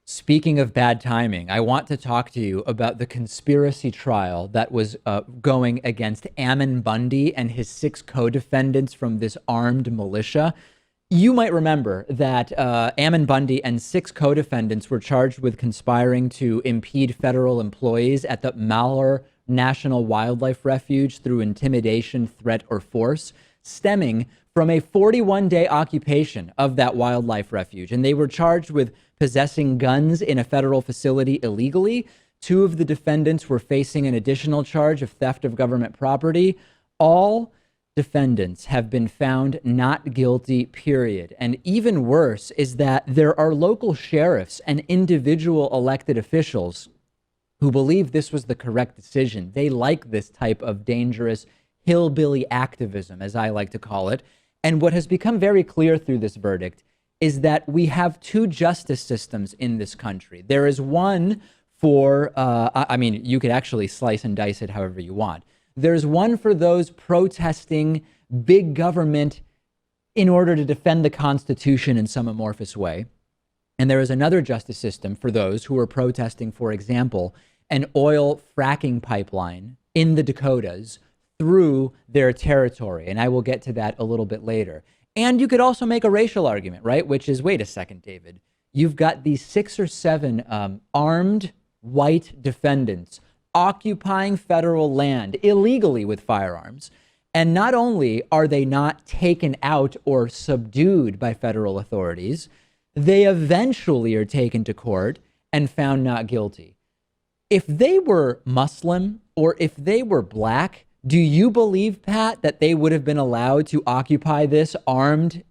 Speaking of bad timing, I want to talk to you about the conspiracy trial that was going against Ammon Bundy and his 6 co-defendants from this armed militia. You might remember that Ammon Bundy and 6 co-defendants were charged with conspiring to impede federal employees at the Malheur National Wildlife Refuge through intimidation, threat, or force, stemming from a 41-day occupation of that wildlife refuge. And they were charged with possessing guns in a federal facility illegally. 2 of the defendants were facing an additional charge of theft of government property. All defendants have been found not guilty, period. And even worse is that there are local sheriffs and individual elected officials who believe this was the correct decision. They like this type of dangerous hillbilly activism, as I like to call it. And what has become very clear through this verdict is that we have 2 justice systems in this country. There is one for, I mean, you could actually slice and dice it however you want. There's one for those protesting big government in order to defend the Constitution in some amorphous way. And there is another justice system for those who are protesting, for example, an oil fracking pipeline in the Dakotas through their territory. And I will get to that a little bit later. And you could also make a racial argument, right? Which is, wait a second, David, you've got these 6 or 7 armed white defendants occupying federal land illegally with firearms. And not only are they not taken out or subdued by federal authorities, they eventually are taken to court and found not guilty. If they were Muslim or if they were black, do you believe, Pat, that they would have been allowed to occupy this armed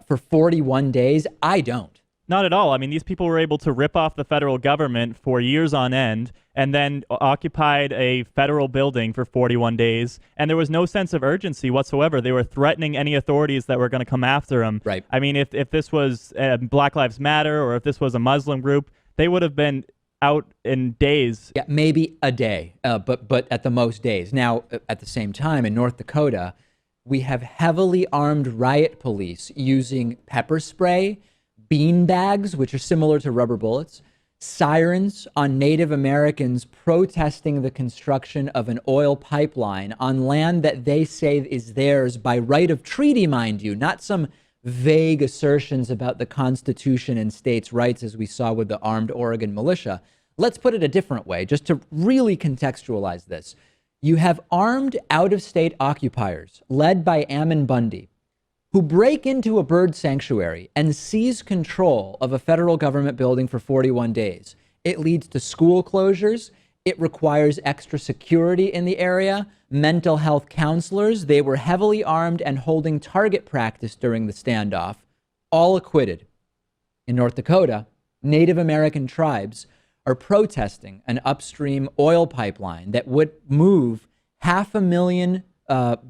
for 41 days? I don't. Not at all. I mean, these people were able to rip off the federal government for years on end and then occupied a federal building for 41 days. And there was no sense of urgency whatsoever. They were threatening any authorities that were going to come after them. Right. I mean, if this was Black Lives Matter or if this was a Muslim group, they would have been out in days. Yeah, maybe a day, but at the most days. Now, at the same time, in North Dakota, we have heavily armed riot police using pepper spray, bean bags, which are similar to rubber bullets, sirens on Native Americans protesting the construction of an oil pipeline on land that they say is theirs by right of treaty, mind you, not some vague assertions about the Constitution and states' rights, as we saw with the armed Oregon militia. Let's put it a different way, just to really contextualize this. You have armed out-of-state occupiers, led by Ammon Bundy, who break into a bird sanctuary and seize control of a federal government building for 41 days. It leads to school closures. It requires extra security in the area, mental health counselors. They were heavily armed and holding target practice during the standoff, all acquitted. In North Dakota, Native American tribes are protesting an upstream oil pipeline that would move 500,000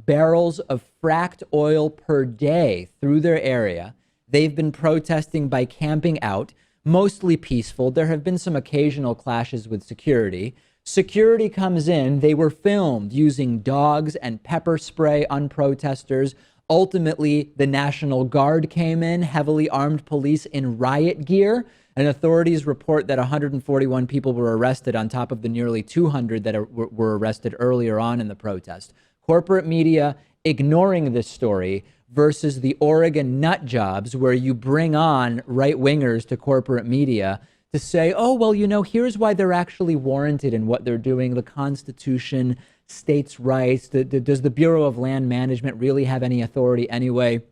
barrels of fracked oil per day through their area. They've been protesting by camping out, mostly peaceful. There have been some occasional clashes with security. Security comes in. They were filmed using dogs and pepper spray on protesters. Ultimately, the National Guard came in, heavily armed police in riot gear, and authorities report that 141 people were arrested on top of the nearly 200 that were arrested earlier on in the protest. Corporate media ignoring this story versus the Oregon nut jobs where you bring on right-wingers to corporate media to say, oh, well, you know, here's why they're actually warranted in what they're doing. The Constitution, states' rights. Does the Bureau of Land Management really have any authority anyway?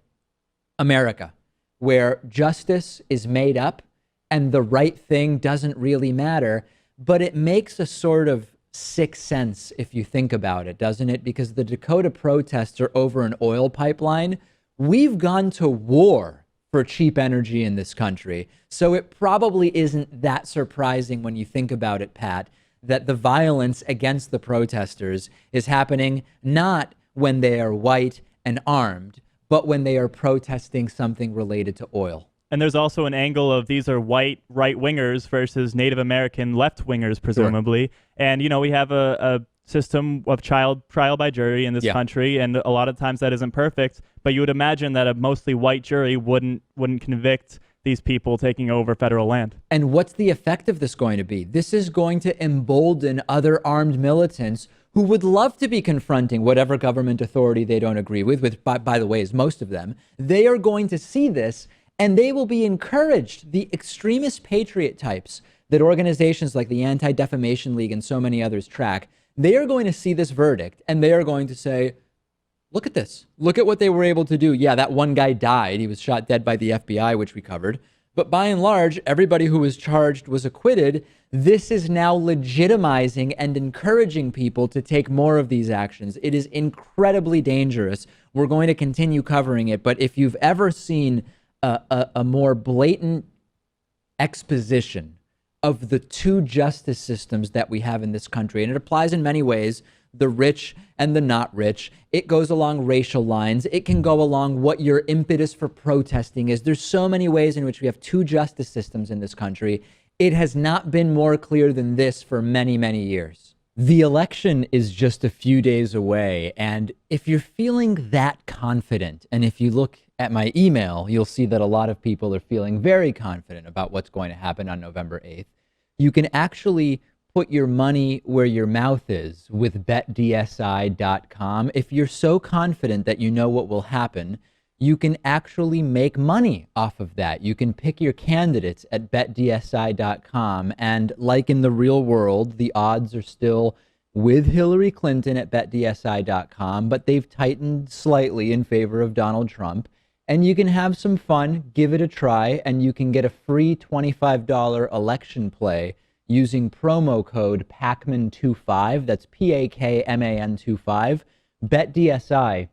America, where justice is made up and the right thing doesn't really matter, but it makes a sort of sick sense if you think about it, doesn't it? Because the Dakota protests are over an oil pipeline. We've gone to war for cheap energy in this country. So it probably isn't that surprising when you think about it, Pat, that the violence against the protesters is happening not when they are white and armed, but when they are protesting something related to oil. And there's also an angle of these are white right-wingers versus Native American left-wingers, presumably. Sure. And, you know, we have a system of trial by jury in this country, and a lot of times that isn't perfect. But you would imagine that a mostly white jury wouldn't convict these people taking over federal land. And what's the effect of this going to be? This is going to embolden other armed militants who would love to be confronting whatever government authority they don't agree with, which, by the way, is most of them. They are going to see this, and they will be encouraged. The extremist patriot types that organizations like the Anti-Defamation League and so many others track, they are going to see this verdict, and they are going to say, look at this. Look at what they were able to do. Yeah, that one guy died. He was shot dead by the FBI, which we covered. But by and large, everybody who was charged was acquitted. This is now legitimizing and encouraging people to take more of these actions. It is incredibly dangerous. We're going to continue covering it. But if you've ever seen a more blatant exposition of the two justice systems that we have in this country, and it applies in many ways, the rich and the not rich. It goes along racial lines. It can go along what your impetus for protesting is. There's so many ways in which we have two justice systems in this country. It has not been more clear than this for many, many years. The election is just a few days away. And if you're feeling that confident, and if you look at my email, you'll see that a lot of people are feeling very confident about what's going to happen on November 8th. You can actually put your money where your mouth is with betdsi.com. If you're so confident that you know what will happen, you can actually make money off of that. You can pick your candidates at betdsi.com. And like in the real world, the odds are still with Hillary Clinton at betdsi.com, but they've tightened slightly in favor of Donald Trump. And you can have some fun, give it a try, and you can get a free $25 election play using promo code Pakman25. That's Pakman25. BetDSI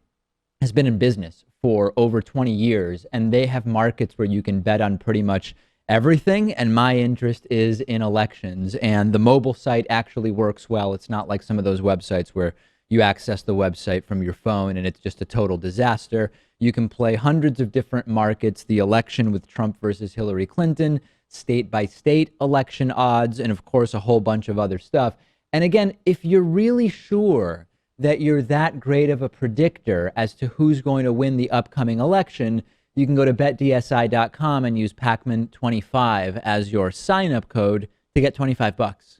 has been in business for over 20 years, and they have markets where you can bet on pretty much everything. And my interest is in elections, and the mobile site actually works well. It's not like some of those websites where you access the website from your phone and it's just a total disaster. You can play hundreds of different markets, the election with Trump versus Hillary Clinton, state by state election odds, and of course, a whole bunch of other stuff. And again, if you're really sure that you're that great of a predictor as to who's going to win the upcoming election, you can go to betdsi.com and use Pakman25 as your sign-up code to get $25.